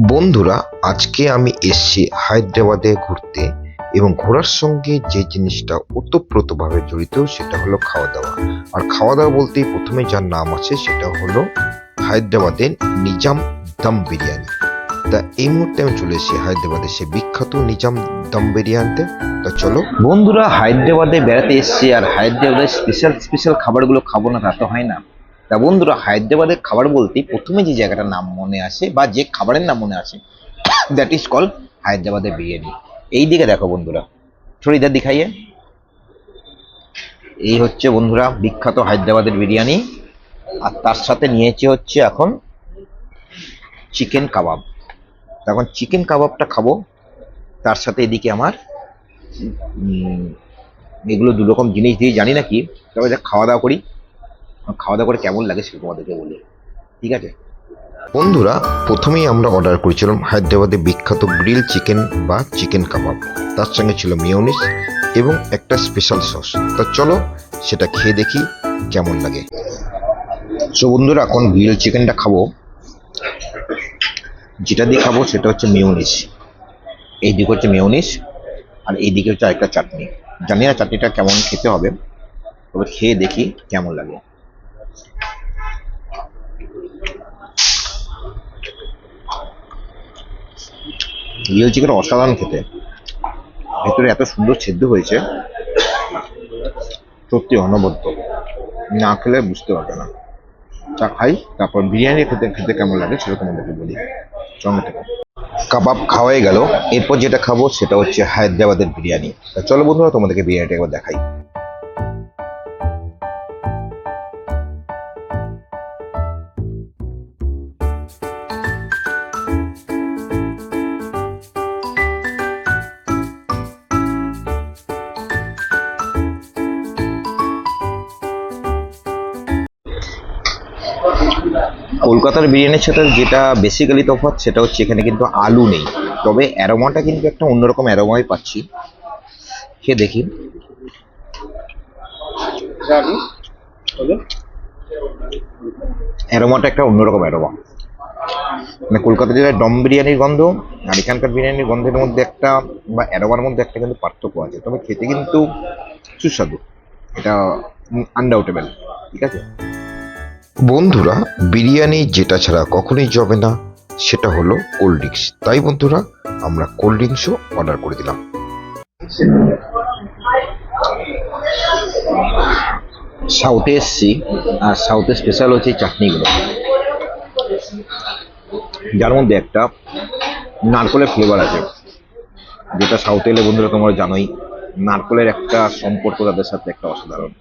বন্ধুরা, আজকে আমি এসেছি হায়দ্রাবাদে ঘুরতে এবং ঘোরার সঙ্গে যে জিনিসটা ওতপ্রোতভাবে জড়িত সেটা হলো খাওয়া দাওয়া। আর খাওয়া দাওয়া বলতেই প্রথমে যার নাম আছে সেটা হলো হায়দ্রাবাদের নিজাম দম বিরিয়ানি। তা এই মুহূর্তে আমি চলে এসেছি হায়দ্রাবাদের সে বিখ্যাত নিজাম দম বিরিয়ানিতে। তা চলো বন্ধুরা, হায়দ্রাবাদে বেড়াতে এসেছি আর হায়দ্রাবাদের স্পেশাল স্পেশাল খাবারগুলো খাবো না তা তো হয় না। তা বন্ধুরা, হায়দ্রাবাদের খাবার বলতে প্রথমে যে জায়গাটার নাম মনে আসে বা যে খাবারের নাম মনে আসে দ্যাট ইজ কল হায়দ্রাবাদের বিরিয়ানি। এই দিকে দেখো বন্ধুরা, ছড়িদার দেখাইয়ে, এই হচ্ছে বন্ধুরা বিখ্যাত হায়দ্রাবাদের বিরিয়ানি। আর তার সাথে নিয়েছে হচ্ছে এখন চিকেন কাবাব। এখন চিকেন কাবাবটা খাবো, তার সাথে এদিকে আমার এগুলো দু রকম জিনিস দিয়ে জানি না কি, তবে যা খাওয়া দাওয়া করি, খাওয়া দাওয়া করে কেমন লাগে সেটা তোমাদেরকে বলি, ঠিক আছে? বন্ধুরা, প্রথমেই আমরা অর্ডার করেছিলাম হায়দ্রাবাদের বিখ্যাত গ্রিল চিকেন বা চিকেন কাবাব। তার সঙ্গে ছিল মিয়োনিস এবং একটা স্পেশাল সস। তা চলো সেটা খেয়ে দেখি কেমন লাগে। সো বন্ধুরা, এখন গ্রিল চিকেনটা খাবো। যেটা দিয়ে খাবো সেটা হচ্ছে মিয়োনিস। এই দিকে হচ্ছে মিয়োনিস আর এই দিকে হচ্ছে আরেকটা চাটনি। জানি না চাটনিটা কেমন খেতে হবে, তবে খেয়ে দেখি কেমন লাগে। গ্রিল চিকেন অসাধারণ খেতে, ভেতরে এত সুন্দর সেদ্ধ হয়েছে, সত্যি অনবদ্য, না খেলে বুঝতে পারবে না। চা খাই, তারপর বিরিয়ানি খেতে খেতে কেমন লাগে সেটা তোমাদেরকে বলি, সঙ্গে থেকে। কাবাব খাওয়াই গেল, এরপর যেটা খাবো সেটা হচ্ছে হায়দ্রাবাদের বিরিয়ানি। তা চলো বন্ধুরা, তোমাদেরকে বিরিয়ানিটা একবার দেখাই। কলকাতার বিরিয়ানির সাথে যেটা বেসিক্যালি তফাৎ সেটা হচ্ছে এখানে কিন্তু আলু নেই, তবে অ্যারোমাটা কিন্তু একটা অন্যরকম অ্যারোমাই পাচ্ছি। খেয়ে দেখি। অ্যারোমাটা একটা অন্যরকম অ্যারোমা, মানে কলকাতা যেটা দম বিরিয়ানির গন্ধ আর এখানকার বিরিয়ানির গন্ধের মধ্যে একটা বা অ্যারোমার মধ্যে একটা কিন্তু পার্থক্য আছে, তবে খেতে কিন্তু সুস্বাদু, এটা আনডাউটেবল, ঠিক আছে? বন্ধুরা, বিরিয়ানি যেটা ছাড়া কখনোই যাবে না সেটা হলো কোল্ড ড্রিঙ্কস। তাই বন্ধুরা, আমরা কোল্ড ড্রিঙ্কসও অর্ডার করে দিলাম। সাউথে এসছি আর সাউথে স্পেশাল হচ্ছে এই চাটনিগুলো, যার মধ্যে একটা নারকলের ফ্লেভার আছে, যেটা সাউথে এলে বন্ধুরা তোমরা জানোই নারকলের একটা সম্পর্ক তাদের সাথে একটা অসাধারণ।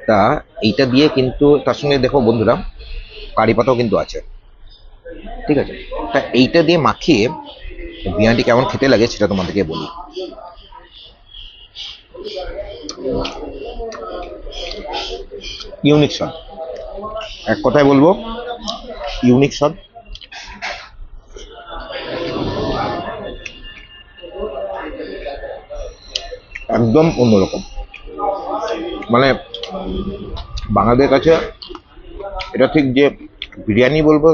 তা এইটা দিয়ে কিন্তু তার সঙ্গে দেখো বন্ধুরা কারি পাতাও কিন্তু আছে, ঠিক আছে? তা এইটা দিয়ে মাখিয়ে বিরিয়ানিটি কেমন খেতে লাগে সেটা তোমাদেরকে বলি। ইউনিক স্বাদ, এক কথায় বলবো ইউনিক স্বাদ। একদম অন্যরকম, মানে বাঙালিদের কাছে এটা ঠিক যে বিরিয়ানি বলবো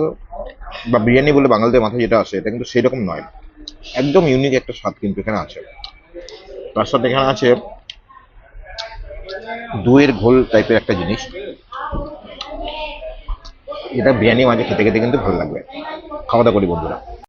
বা বিরিয়ানি বলে বাঙালিদের মাথায় যেটা আসে এটা কিন্তু সেরকম নয়, একদম ইউনিক একটা স্বাদ কিন্তু এখানে আছে। তার সাথে এখানে আছে দইয়ের ঘোল টাইপের একটা জিনিস, এটা বিরিয়ানি মাঝে খেতে খেতে কিন্তু ভালো লাগবে। খাওয়া দাওয়া করি বন্ধুরা।